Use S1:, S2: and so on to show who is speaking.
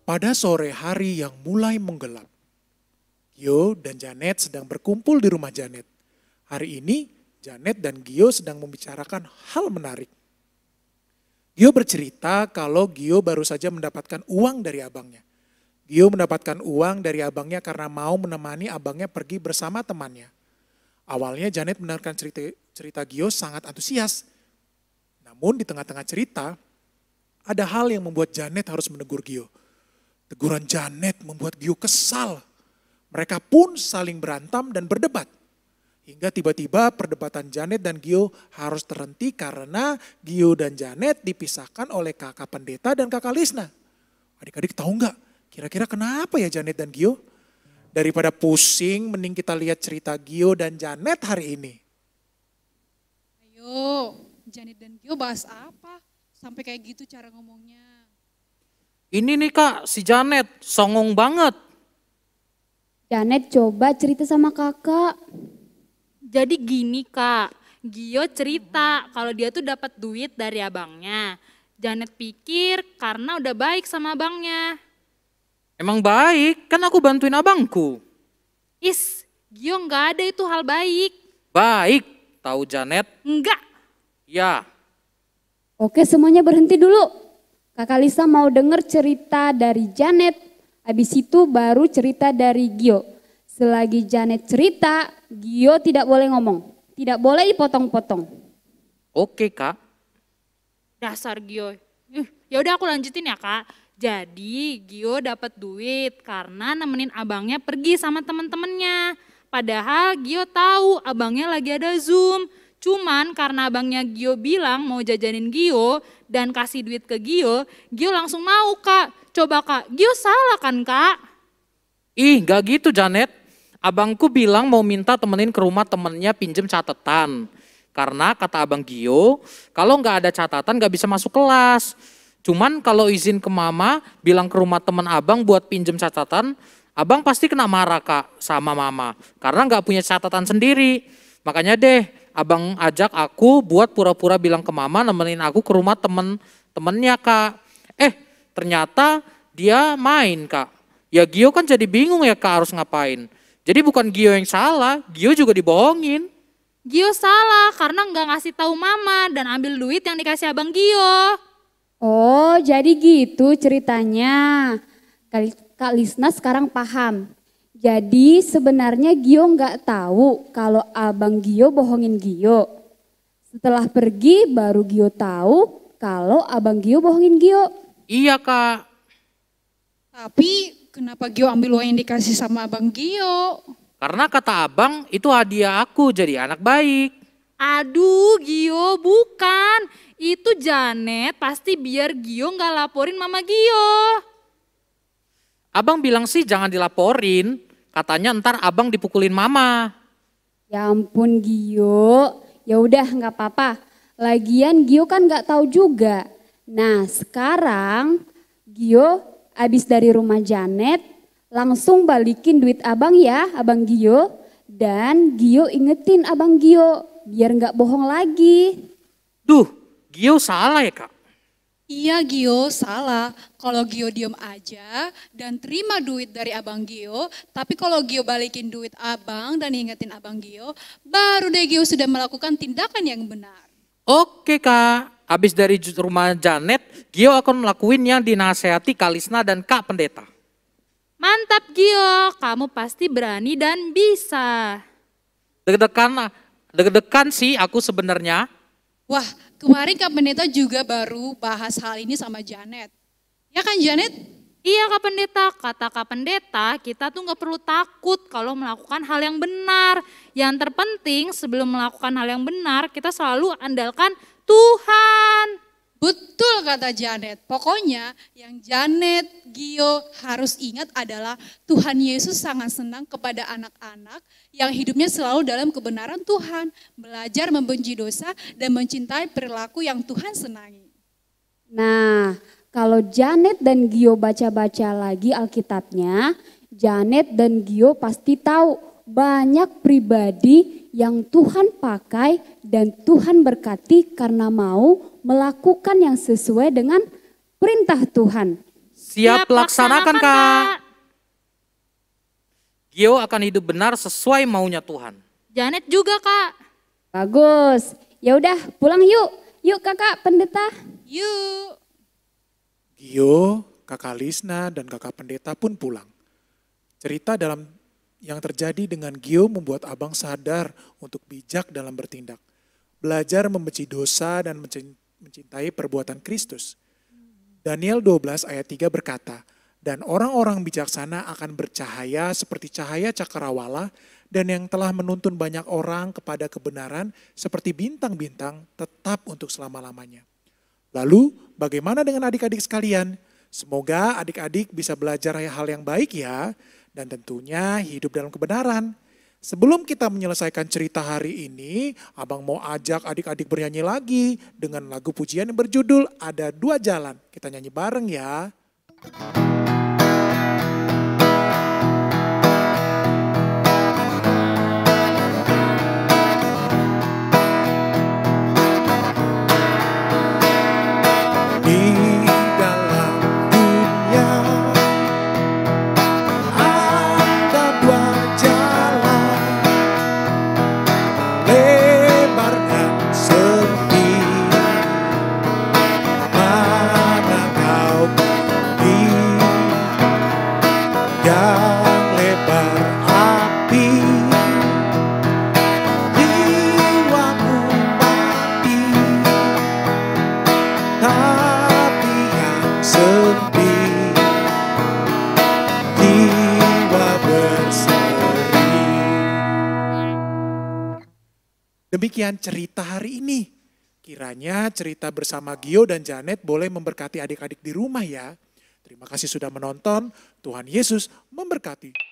S1: Pada sore hari yang mulai menggelap, Gio dan Janet sedang berkumpul di rumah Janet. Hari ini, Janet dan Gio sedang membicarakan hal menarik. Gio bercerita kalau Gio baru saja mendapatkan uang dari abangnya. Gio mendapatkan uang dari abangnya karena mau menemani abangnya pergi bersama temannya. Awalnya Janet mendengarkan cerita Gio sangat antusias. Namun di tengah-tengah cerita, ada hal yang membuat Janet harus menegur Gio. Teguran Janet membuat Gio kesal. Mereka pun saling berantem dan berdebat. Hingga tiba-tiba perdebatan Janet dan Gio harus terhenti karena Gio dan Janet dipisahkan oleh kakak pendeta dan kakak Lisna. Adik-adik tahu nggak kira-kira kenapa ya Janet dan Gio? Daripada pusing, mending kita lihat cerita Gio dan Janet hari ini.
S2: Ayo, Janet dan Gio bahas apa? Sampai kayak gitu cara ngomongnya.
S3: Ini nih Kak, si Janet songong banget.
S4: Janet coba cerita sama kakak.
S5: Jadi gini Kak, Gio cerita kalau dia tuh dapat duit dari abangnya. Janet pikir karena udah baik sama abangnya.
S3: Emang baik, kan aku bantuin abangku.
S5: Gio nggak ada itu hal baik.
S3: Baik, tahu Janet?
S5: Enggak.
S3: Ya.
S4: Oke, semuanya berhenti dulu. Kakak Lisa mau denger cerita dari Janet, habis itu baru cerita dari Gio. Selagi Janet cerita, Gio tidak boleh ngomong, tidak boleh dipotong-potong.
S3: Oke Kak.
S5: Dasar Gio. Ya udah aku lanjutin ya Kak. Jadi Gio dapat duit karena nemenin abangnya pergi sama temen-temennya. Padahal Gio tahu abangnya lagi ada Zoom. Cuman karena abangnya Gio bilang mau jajanin Gio dan kasih duit ke Gio, Gio langsung mau Kak. Coba Kak, Gio salah kan Kak?
S3: Gak gitu Janet. Abangku bilang mau minta temenin ke rumah temennya pinjem catatan. Karena kata abang Gio, kalau gak ada catatan gak bisa masuk kelas. Cuman kalau izin ke mama bilang ke rumah temen abang buat pinjem catatan, abang pasti kena marah Kak sama mama. Karena gak punya catatan sendiri. Makanya deh, abang ajak aku buat pura-pura bilang ke mama nemenin aku ke rumah temennya Kak. Ternyata dia main Kak. Ya Gio kan jadi bingung ya Kak harus ngapain. Jadi bukan Gio yang salah, Gio juga dibohongin.
S5: Gio salah karena nggak ngasih tahu mama dan ambil duit yang dikasih abang Gio.
S4: Oh, jadi gitu ceritanya. Kak Lisna sekarang paham. Jadi sebenarnya Gio nggak tahu kalau abang Gio bohongin Gio. Setelah pergi baru Gio tahu kalau abang Gio bohongin Gio.
S3: Iya Kak.
S2: Tapi kenapa Gio ambil uang yang dikasih sama abang Gio?
S3: Karena kata abang itu hadiah aku jadi anak baik.
S5: Aduh Gio bukan. Itu Janet pasti biar Gio nggak laporin mama Gio.
S3: Abang bilang sih jangan dilaporin. Katanya ntar abang dipukulin mama.
S4: Ya ampun Gio, ya udah nggak apa-apa. Lagian Gio kan nggak tahu juga. Nah sekarang Gio abis dari rumah Janet langsung balikin duit abang ya, abang Gio. Dan Gio ingetin abang Gio biar nggak bohong lagi.
S3: Duh, Gio salah ya Kak?
S2: Iya Gio salah, kalau Gio diem aja dan terima duit dari abang Gio, tapi kalau Gio balikin duit abang dan ingetin abang Gio, baru deh Gio sudah melakukan tindakan yang benar.
S3: Oke Kak, habis dari rumah Janet, Gio akan melakuin yang dinasehati Kak Lisna dan Kak Pendeta.
S5: Mantap Gio, kamu pasti berani dan bisa.
S3: Deg-degan sih aku sebenarnya.
S2: Wah, kemarin Kak Pendeta juga baru bahas hal ini sama Janet. Ya kan Janet?
S5: Iya Kak Pendeta, kata Kak Pendeta kita tuh gak perlu takut kalau melakukan hal yang benar. Yang terpenting sebelum melakukan hal yang benar kita selalu andalkan Tuhan.
S2: Betul kata Janet. Pokoknya yang Janet, Gio harus ingat adalah Tuhan Yesus sangat senang kepada anak-anak yang hidupnya selalu dalam kebenaran Tuhan. Belajar membenci dosa dan mencintai perilaku yang Tuhan senangi.
S4: Nah, kalau Janet dan Gio baca-baca lagi Alkitabnya, Janet dan Gio pasti tahu banyak pribadi yang Tuhan pakai dan Tuhan berkati karena mau melakukan yang sesuai dengan perintah Tuhan.
S3: Siap laksanakan Kak. Gio akan hidup benar sesuai maunya Tuhan.
S5: Janet juga Kak.
S4: Bagus. Ya udah, pulang yuk. Yuk Kakak Pendeta.
S2: Yuk.
S1: Gio, Kakak Lisna, dan Kakak Pendeta pun pulang. Cerita dalam yang terjadi dengan Gio membuat abang sadar untuk bijak dalam bertindak. Belajar membenci dosa dan mencintai perbuatan Kristus. Daniel 12 ayat 3 berkata, dan orang-orang bijaksana akan bercahaya seperti cahaya cakrawala dan yang telah menuntun banyak orang kepada kebenaran seperti bintang-bintang tetap untuk selama-lamanya. Lalu bagaimana dengan adik-adik sekalian? Semoga adik-adik bisa belajar hal yang baik ya, dan tentunya hidup dalam kebenaran. Sebelum kita menyelesaikan cerita hari ini, abang mau ajak adik-adik bernyanyi lagi dengan lagu pujian yang berjudul Ada Dua Jalan. Kita nyanyi bareng ya. Demikian cerita hari ini. Kiranya cerita bersama Gio dan Janet boleh memberkati adik-adik di rumah ya. Terima kasih sudah menonton. Tuhan Yesus memberkati.